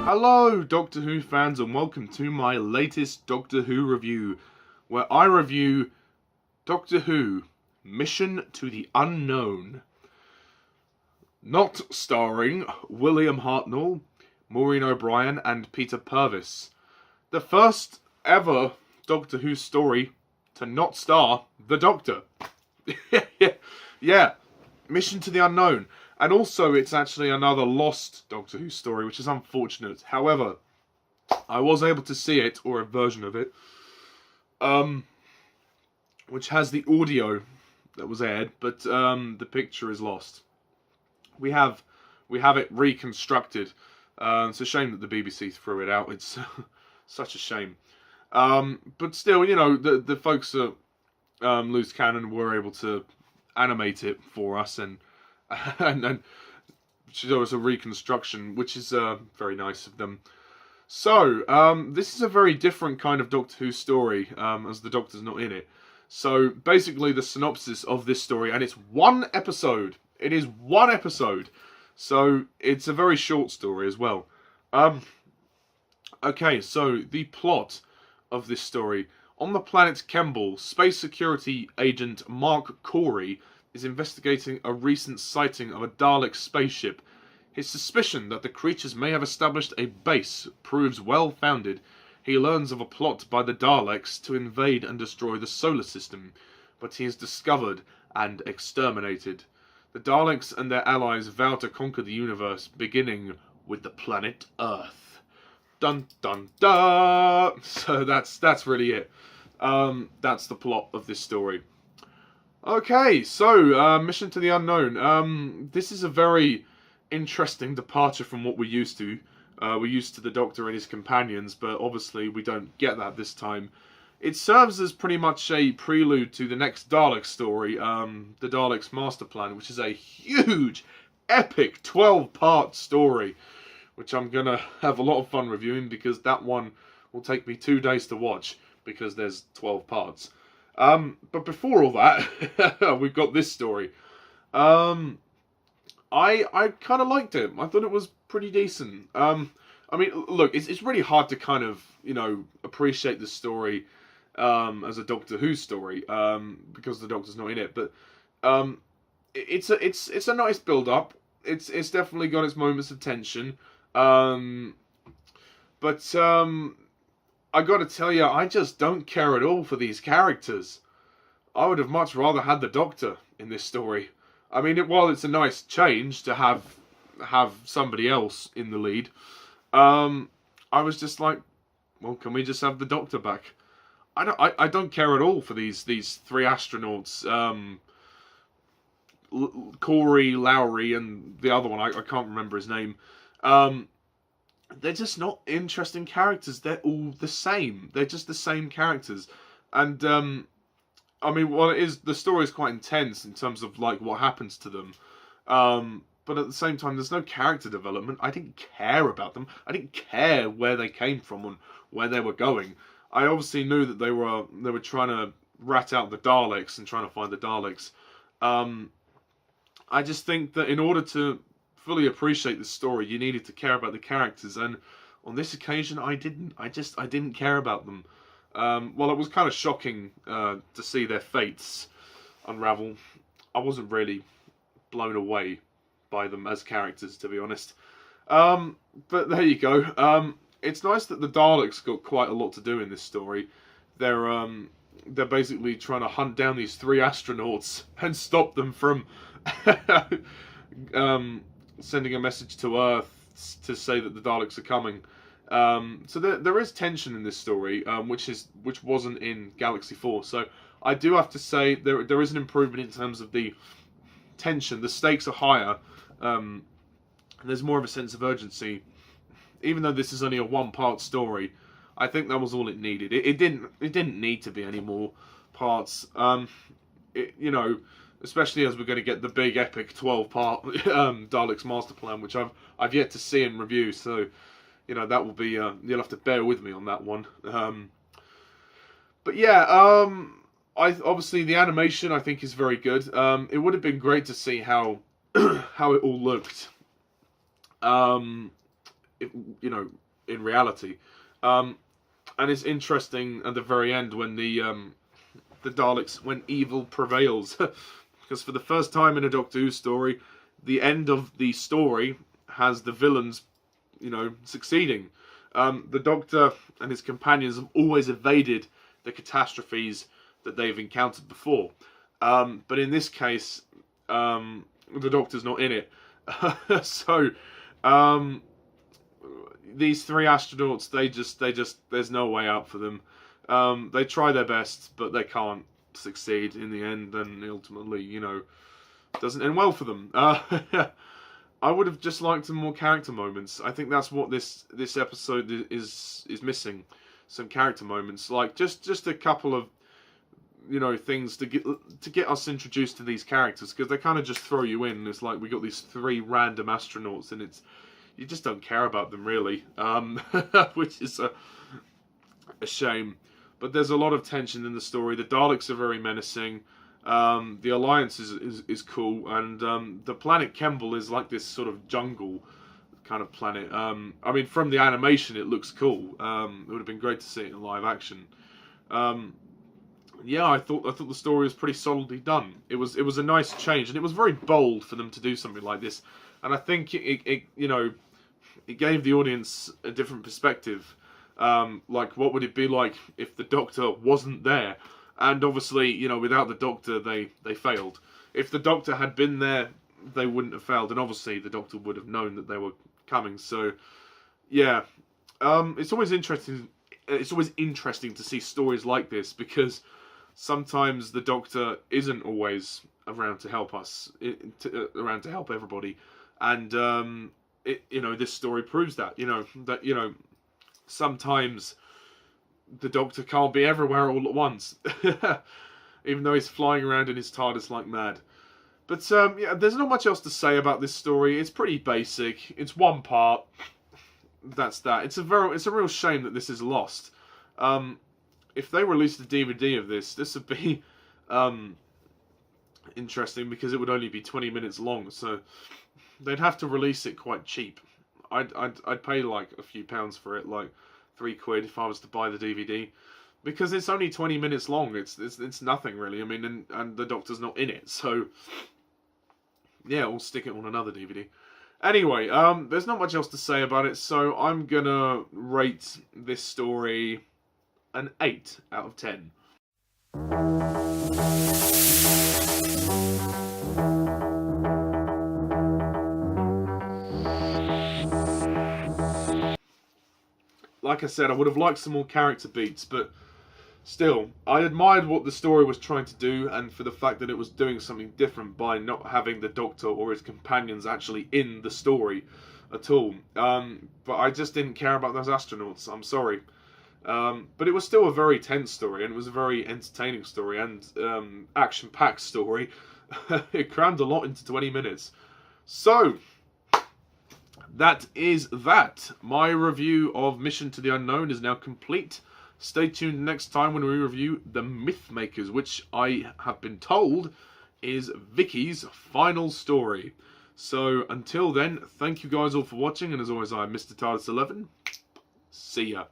Hello, Doctor Who fans, and welcome to my latest Doctor Who review, where I review Doctor Who Mission to the Unknown. Not starring William Hartnell, Maureen O'Brien, and Peter Purves. The first ever Doctor Who story to not star the Doctor. Yeah, Mission to the Unknown. And also, it's actually another lost Doctor Who story, which is unfortunate. However, I was able to see it, or a version of it, which has the audio that was aired, but the picture is lost. We have it reconstructed. It's a shame that the BBC threw it out. It's such a shame. But still, you know, the folks at Loose Cannon were able to animate it for us and show us a reconstruction, which is very nice of them. So, this is a very different kind of Doctor Who story, as the Doctor's not in it. So, basically, the synopsis of this story, and it's one episode. It is one episode. So, it's a very short story as well. Okay, so, the plot of this story. On the planet Kemble, space security agent Mark Corey is investigating a recent sighting of a Dalek spaceship. His suspicion that the creatures may have established a base proves well-founded. He learns of a plot by the Daleks to invade and destroy the solar system, but he is discovered and exterminated. The Daleks and their allies vow to conquer the universe, beginning with the planet Earth. Dun dun dun! So that's really it. That's the plot of this story. Okay, so, Mission to the Unknown. This is a very interesting departure from what we're used to. We're used to the Doctor and his companions, but obviously we don't get that this time. It serves as pretty much a prelude to the next Dalek story, the Daleks' Master Plan, which is a huge, epic 12-part story, which I'm going to have a lot of fun reviewing, because that one will take me 2 days to watch, because there's 12 parts. But before all that, we've got this story. I kind of liked it. I thought it was pretty decent. I mean, look, it's really hard to kind of, you know, appreciate the story as a Doctor Who story because the Doctor's not in it. But it's a nice build up. It's definitely got its moments of tension. But I gotta tell you, I just don't care at all for these characters. I would have much rather had the Doctor in this story. I mean, while it's a nice change to have somebody else in the lead, I was just like, well, can we just have the Doctor back? I don't care at all for these three astronauts, Corey, Lowry, and the other one, I can't remember his name. They're just not interesting characters. They're all the same. They're just the same characters. And, I mean, well, the story is quite intense in terms of, like, what happens to them. But at the same time, there's no character development. I didn't care about them. I didn't care where they came from and where they were going. I obviously knew that they were trying to rat out the Daleks and trying to find the Daleks. I just think that in order to fully appreciate the story, you needed to care about the characters, and on this occasion, I didn't. I didn't care about them. Well, it was kind of shocking to see their fates unravel. I wasn't really blown away by them as characters, to be honest. But there you go. It's nice that the Daleks got quite a lot to do in this story. They're basically trying to hunt down these three astronauts and stop them from sending a message to Earth to say that the Daleks are coming. So there is tension in this story, which wasn't in Galaxy 4. So I do have to say there is an improvement in terms of the tension. The stakes are higher. There's more of a sense of urgency. Even though this is only a one-part story, I think that was all it needed. It didn't need to be any more parts. You know, especially as we're going to get the big epic 12-part Daleks Master Plan, which I've yet to see and review. So, you know, that will be you'll have to bear with me on that one. But yeah, obviously the animation I think is very good. It would have been great to see how how it all looked. You know, in reality, and it's interesting at the very end when the Daleks, when evil prevails, because for the first time in a Doctor Who story, the end of the story has the villains, you know, succeeding. The Doctor and his companions have always evaded the catastrophes that they've encountered before, but in this case, the Doctor's not in it. So these three astronauts, they just there's no way out for them. They try their best, but they can't succeed in the end, and ultimately, you know, doesn't end well for them. I would have just liked some more character moments. I think that's what this episode is missing. Some character moments, like just a couple of, you know, things to get us introduced to these characters, because they kind of just throw you in. It's like we got these three random astronauts, and you just don't care about them really, which is a shame. But there's a lot of tension in the story. The Daleks are very menacing. The Alliance is cool, and the planet Kemble is like this sort of jungle kind of planet. I mean, from the animation, it looks cool. It would have been great to see it in live action. Yeah, I thought the story was pretty solidly done. It was a nice change, and it was very bold for them to do something like this. And I think it you know, it gave the audience a different perspective. Like, what would it be like if the Doctor wasn't there? And obviously, you know, without the Doctor, they failed. If the Doctor had been there, they wouldn't have failed. And obviously, the Doctor would have known that they were coming. So, yeah, it's always interesting. It's always interesting to see stories like this, because sometimes the Doctor isn't always around to help us, around to help everybody, and you know, this story proves that. You know, sometimes the Doctor can't be everywhere all at once, even though he's flying around in his TARDIS like mad. But yeah, there's not much else to say about this story. It's pretty basic. It's one part. That's that. It's a real shame that this is lost. If they released a DVD of this would be interesting, because it would only be 20 minutes long. So they'd have to release it quite cheap. I'd pay like a few pounds for it, like £3 if I was to buy the DVD, because it's only 20 minutes long. It's nothing really. I mean, and the Doctor's not in it, so yeah, we'll stick it on another DVD. Anyway, there's not much else to say about it, so I'm gonna rate this story an 8 out of 10. Like I said, I would have liked some more character beats, but still, I admired what the story was trying to do, and for the fact that it was doing something different by not having the Doctor or his companions actually in the story at all. But I just didn't care about those astronauts. I'm sorry. But it was still a very tense story, and it was a very entertaining story, and action-packed story. It crammed a lot into 20 minutes. So, that is that. My review of Mission to the Unknown is now complete. Stay tuned next time when we review The Mythmakers, which I have been told is Vicky's final story. So, until then, thank you guys all for watching, and as always, I'm Mr. TARDIS 11. See ya.